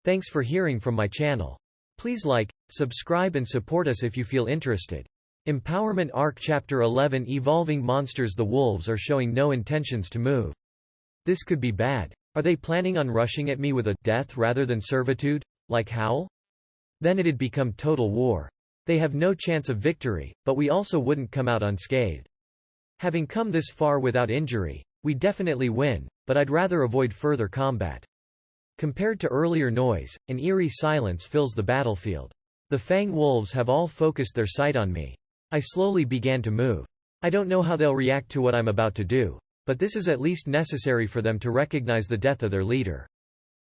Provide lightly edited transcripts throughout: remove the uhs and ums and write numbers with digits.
Thanks for hearing from my channel. Please like, subscribe and support us if you feel interested. Empowerment Arc Chapter 11 Evolving Monsters. The wolves are showing no intentions to move. This could be bad. Are they planning on rushing at me with a death rather than servitude, like Howl? Then it'd become total war. They have no chance of victory, but we also wouldn't come out unscathed. Having come this far without injury, we definitely win, but I'd rather avoid further combat. Compared to earlier noise, an eerie silence fills the battlefield. The Fang wolves have all focused their sight on me. I slowly began to move. I don't know how they'll react to what I'm about to do, but this is at least necessary for them to recognize the death of their leader.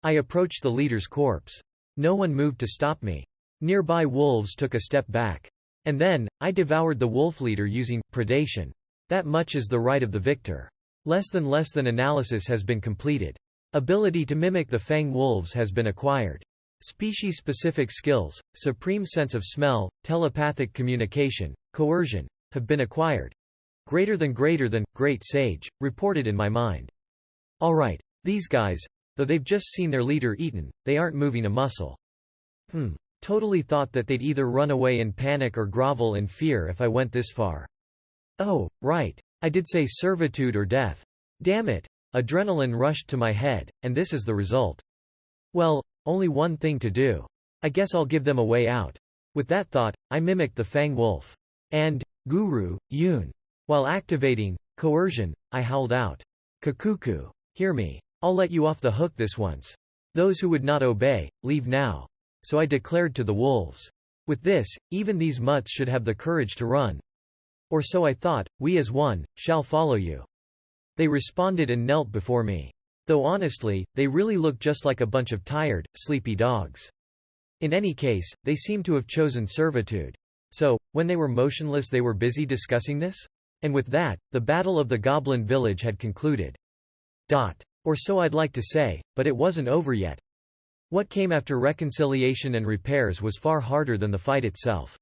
I approached the leader's corpse. No one moved to stop me. Nearby wolves took a step back. And then, I devoured the wolf leader using predation. That much is the right of the victor. Less than analysis has been completed. Ability to mimic the Fang wolves has been acquired. Species-specific skills, supreme sense of smell, telepathic communication, coercion, have been acquired. Greater than, great sage, reported in my mind. Alright, these guys, though they've just seen their leader eaten, they aren't moving a muscle. Totally thought that they'd either run away in panic or grovel in fear if I went this far. Oh, right. I did say servitude or death. Damn it. Adrenaline rushed to my head, and this is the result. Well, only one thing to do. I guess I'll give them a way out. With that thought, I mimicked the Fang wolf. And, Guru, Yun. While activating coercion, I howled out. Kakuku. Hear me. I'll let you off the hook this once. Those who would not obey, leave now. So I declared to the wolves. With this, even these mutts should have the courage to run. Or so I thought, we as one, shall follow you. They responded and knelt before me. Though honestly, they really looked just like a bunch of tired, sleepy dogs. In any case, they seemed to have chosen servitude. So, when they were motionless they were busy discussing this? And with that, the battle of the goblin village had concluded. Or so I'd like to say, but it wasn't over yet. What came after reconciliation and repairs was far harder than the fight itself.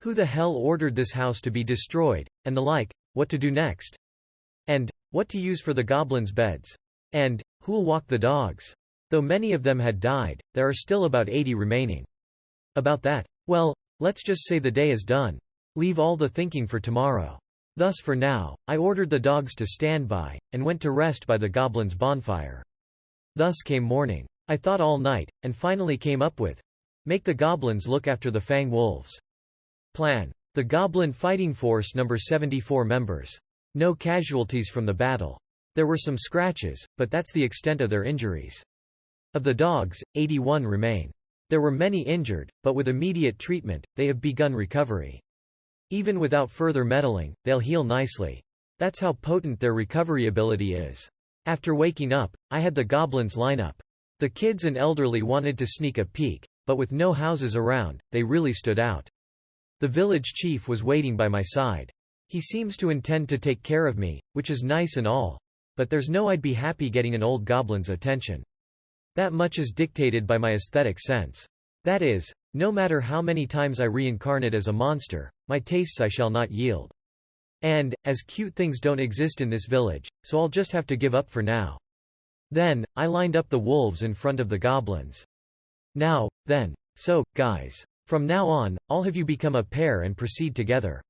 Who the hell ordered this house to be destroyed, and the like, what to do next? And, what to use for the goblins' beds? And, who'll walk the dogs? Though many of them had died, there are still about 80 remaining. About that, well, let's just say the day is done. Leave all the thinking for tomorrow. Thus for now, I ordered the dogs to stand by, and went to rest by the goblins' bonfire. Thus came morning. I thought all night, and finally came up with, make the goblins look after the Fang wolves. Plan. The Goblin Fighting Force number 74 members. No casualties from the battle. There were some scratches, but that's the extent of their injuries. Of the dogs, 81 remain. There were many injured, but with immediate treatment, they have begun recovery. Even without further meddling, they'll heal nicely. That's how potent their recovery ability is. After waking up, I had the goblins line up. The kids and elderly wanted to sneak a peek, but with no houses around, they really stood out. The village chief was waiting by my side. He seems to intend to take care of me, which is nice and all. But there's no I'd be happy getting an old goblin's attention. That much is dictated by my aesthetic sense. That is, no matter how many times I reincarnate as a monster, my tastes I shall not yield. And, as cute things don't exist in this village, so I'll just have to give up for now. Then, I lined up the wolves in front of the goblins. Now, then. So, guys. From now on, I'll have you become a pair and proceed together.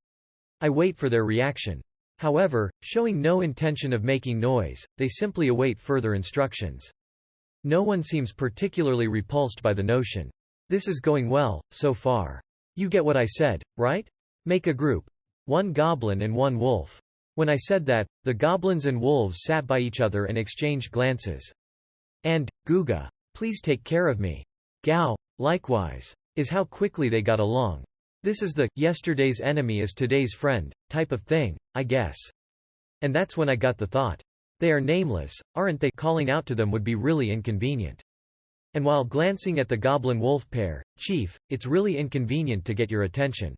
I wait for their reaction. However, showing no intention of making noise, they simply await further instructions. No one seems particularly repulsed by the notion. This is going well, so far. You get what I said, right? Make a group. One goblin and one wolf. When I said that, the goblins and wolves sat by each other and exchanged glances. And, Guga, please take care of me. Gao, likewise. Is how quickly they got along. This is the yesterday's enemy is today's friend type of thing, I guess. And that's when I got the thought. They are nameless, aren't they? Calling out to them would be really inconvenient. And while glancing at the goblin-wolf pair, Chief, it's really inconvenient to get your attention.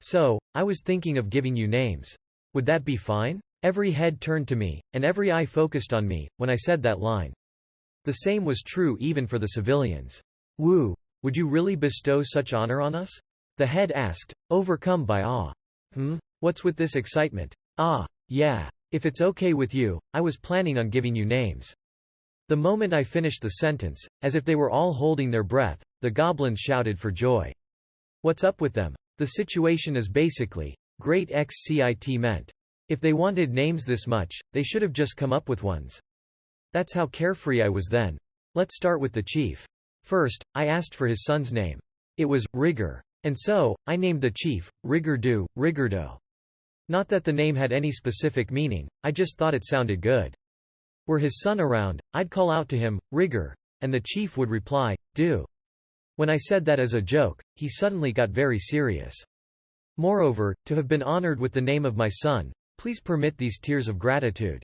So, I was thinking of giving you names. Would that be fine? Every head turned to me, and every eye focused on me, when I said that line. The same was true even for the civilians. Woo! Would you really bestow such honor on us? The head asked, overcome by awe. What's with this excitement? Ah, yeah. If it's okay with you, I was planning on giving you names. The moment I finished the sentence, as if they were all holding their breath, the goblins shouted for joy. What's up with them? The situation is basically, great XCIT meant. If they wanted names this much, they should have just come up with ones. That's how carefree I was then. Let's start with the chief. First, I asked for his son's name. It was Rigor. And so, I named the chief, Rigordo. Not that the name had any specific meaning, I just thought it sounded good. Were his son around, I'd call out to him, Rigor, and the chief would reply, Do. When I said that as a joke, he suddenly got very serious. Moreover, to have been honored with the name of my son, please permit these tears of gratitude.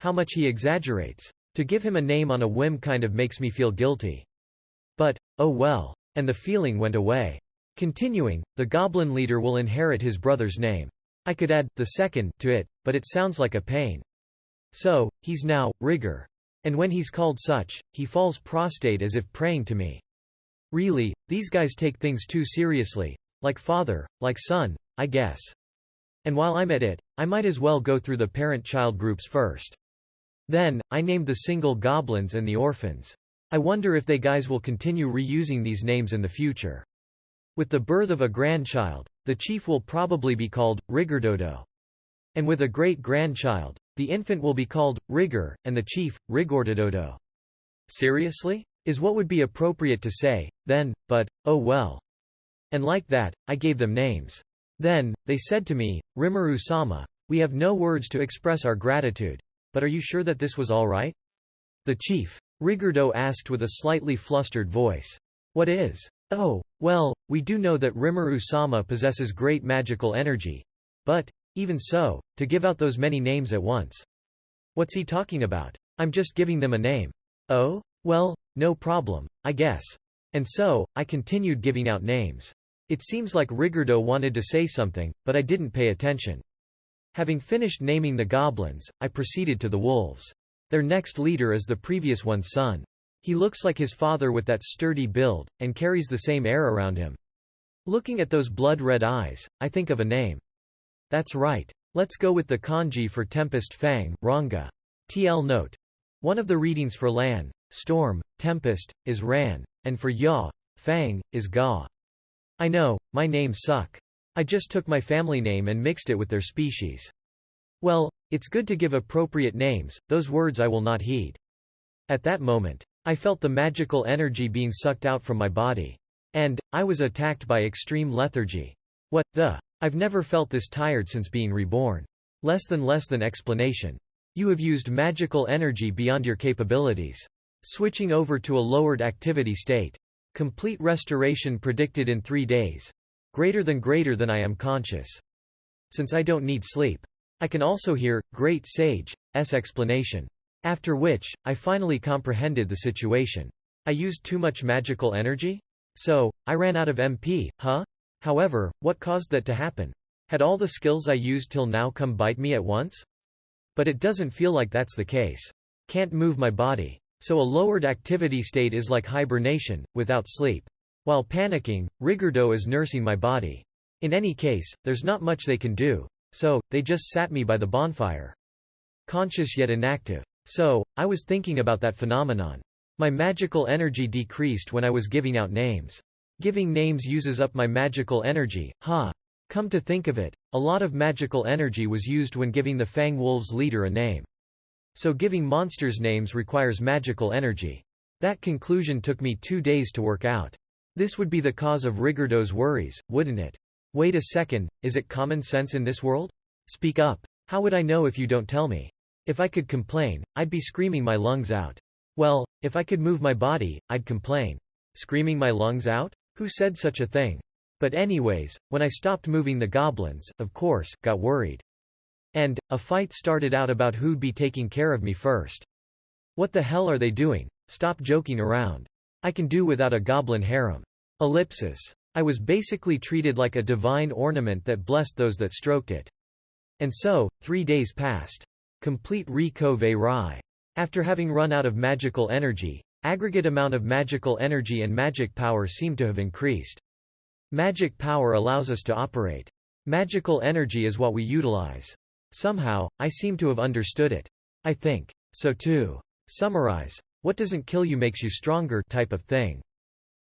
How much he exaggerates. To give him a name on a whim kind of makes me feel guilty. But, oh well. And the feeling went away. Continuing, the goblin leader will inherit his brother's name. I could add, the second, to it, but it sounds like a pain. So, he's now, Rigor. And when he's called such, he falls prostrate as if praying to me. Really, these guys take things too seriously. Like father, like son, I guess. And while I'm at it, I might as well go through the parent-child groups first. Then, I named the single goblins and the orphans. I wonder if they guys will continue reusing these names in the future. With the birth of a grandchild, the chief will probably be called, Rigordodo. And with a great-grandchild, the infant will be called, Rigor, and the chief, Rigordodo. Seriously? Is what would be appropriate to say, then, but, oh well. And like that, I gave them names. Then, they said to me, Rimuru-sama, we have no words to express our gratitude, but are you sure that this was all right? The chief, Rigordo, asked with a slightly flustered voice. What is? Oh, well, we do know that Rimuru-sama possesses great magical energy. But, even so, to give out those many names at once. What's he talking about? I'm just giving them a name. Oh? Well, no problem, I guess. And so, I continued giving out names. It seems like Rigordo wanted to say something, but I didn't pay attention. Having finished naming the goblins, I proceeded to the wolves. Their next leader is the previous one's son. He looks like his father with that sturdy build, and carries the same air around him. Looking at those blood-red eyes, I think of a name. That's right. Let's go with the kanji for Tempest Fang, Ranga. TL note. One of the readings for Lan, storm, tempest, is Ran, and for Ya, Fang, is Ga. I know, my names suck. I just took my family name and mixed it with their species. Well, it's good to give appropriate names, those words I will not heed. At that moment, I felt the magical energy being sucked out from my body. And, I was attacked by extreme lethargy. What the? I've never felt this tired since being reborn. Less than explanation. You have used magical energy beyond your capabilities. Switching over to a lowered activity state. Complete restoration predicted in 3 days. Greater than I am conscious. Since I don't need sleep. I can also hear, great sage's explanation. After which, I finally comprehended the situation. I used too much magical energy? So, I ran out of MP, huh? However, what caused that to happen? Had all the skills I used till now come bite me at once? But it doesn't feel like that's the case. Can't move my body. So a lowered activity state is like hibernation, without sleep. While panicking, Rigordo is nursing my body. In any case, there's not much they can do. So, they just sat me by the bonfire. Conscious yet inactive. So, I was thinking about that phenomenon. My magical energy decreased when I was giving out names. Giving names uses up my magical energy, huh? Come to think of it, a lot of magical energy was used when giving the Fang Wolves leader a name. So giving monsters names requires magical energy. That conclusion took me 2 days to work out. This would be the cause of Rigordo's worries, wouldn't it? Wait a second, is it common sense in this world? Speak up. How would I know if you don't tell me? If I could complain, I'd be screaming my lungs out. Well, if I could move my body, I'd complain. Screaming my lungs out? Who said such a thing? But anyways, when I stopped moving, the goblins, of course, got worried. And, a fight started out about who'd be taking care of me first. What the hell are they doing? Stop joking around. I can do without a goblin harem. Ellipsis. I was basically treated like a divine ornament that blessed those that stroked it. And so, 3 days passed. Complete Rikove Rai. After having run out of magical energy, aggregate amount of magical energy and magic power seemed to have increased. Magic power allows us to operate. Magical energy is what we utilize. Somehow, I seem to have understood it. I think. So too. Summarize. What doesn't kill you makes you stronger type of thing.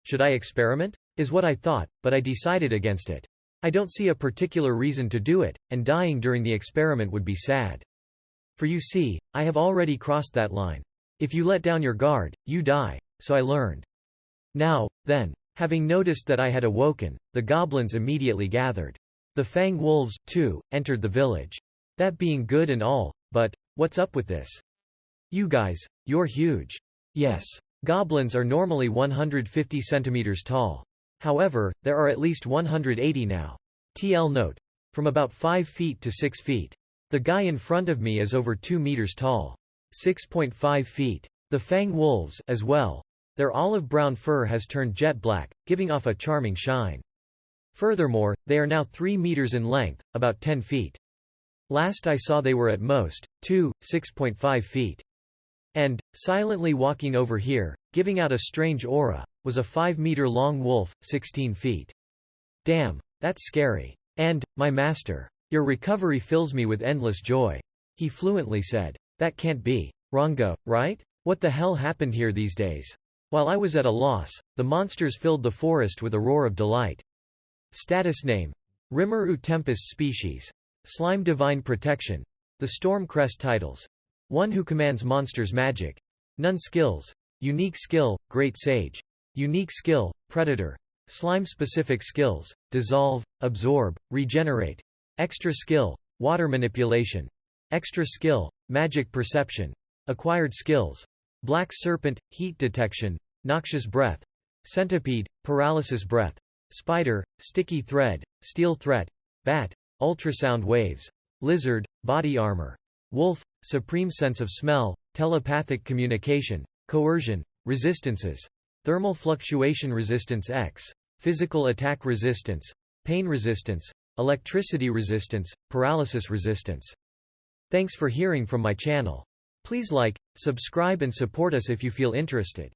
Should I experiment? Is what I thought, but I decided against it. I don't see a particular reason to do it, and dying during the experiment would be sad. For you see, I have already crossed that line. If you let down your guard, you die, so I learned. Now, then. Having noticed that I had awoken, the goblins immediately gathered. The Fang wolves, too, entered the village. That being good and all, but, what's up with this? You guys, you're huge. Yes. Goblins are normally 150 centimeters tall. However, there are at least 180 now. TL note. From about 5 feet to 6 feet. The guy in front of me is over 2 meters tall. 6.5 feet. The Fang wolves, as well. Their olive-brown fur has turned jet black, giving off a charming shine. Furthermore, they are now 3 meters in length, about 10 feet. Last I saw they were at most, 6.5 feet. And, silently walking over here, giving out a strange aura, was a 5-meter-long wolf, 16 feet. Damn, that's scary. And, my master. Your recovery fills me with endless joy. He fluently said. That can't be. Rongo, right? What the hell happened here these days? While I was at a loss, the monsters filled the forest with a roar of delight. Status name. Rimuru Tempest species. Slime divine protection. The Storm Crest titles. One who commands monsters magic. None skills. Unique skill, Great Sage. Unique skill, Predator. Slime-specific skills, Dissolve, Absorb, Regenerate. Extra skill, Water manipulation. Extra skill, Magic perception. Acquired skills. Black Serpent, Heat detection, Noxious breath. Centipede, Paralysis breath. Spider, Sticky thread, Steel threat. Bat, Ultrasound waves. Lizard, Body armor. Wolf, Supreme sense of smell, Telepathic communication. Coercion, Resistances. Thermal fluctuation resistance X. Physical attack resistance. Pain resistance. Electricity resistance, Paralysis resistance. Thanks for hearing from my channel. Please like, subscribe and support us if you feel interested.